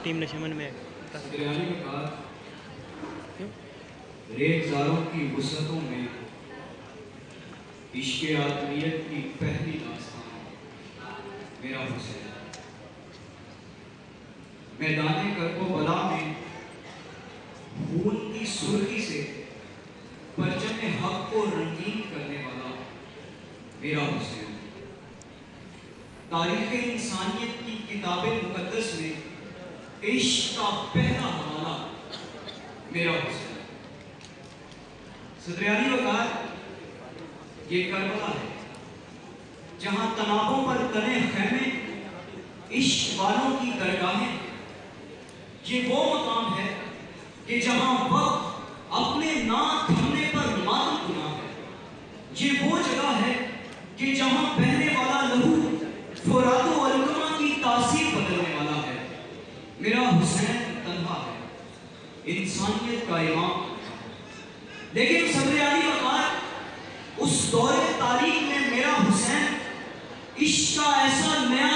Team नशमन में रेतजारों की वुसअतों में इश्क़े आदमियत की पहली दास्तान मेरा हुसैन। मैदाने कर्बला में खून की सुर्खी से परचम हक को रंगीन करने वाला मेरा हुसैन। तारीख़ इंसानियत की किताब मुक़द्दस में इश्क़ का पहला हवाला मेरा हुसैन। सदरियानी वकार ये करबला है जहां तनाबों पर तने खैमे इश्क वालों की दरगाहें। ये वो मकाम है कि जहां वक्त अपने ना थमने पर मातम गुना है। ये वो जगह है कि जहां बहने वाला लहू फुरातो अलकमा की तासीर बदलने वाला है। मेरा हुसैन तन्हा है, इंसानियत का इमाम। लेकिन सदरियानी वकार उस दौरे तारीख में मेरा हुसैन इश्क का ऐसा नया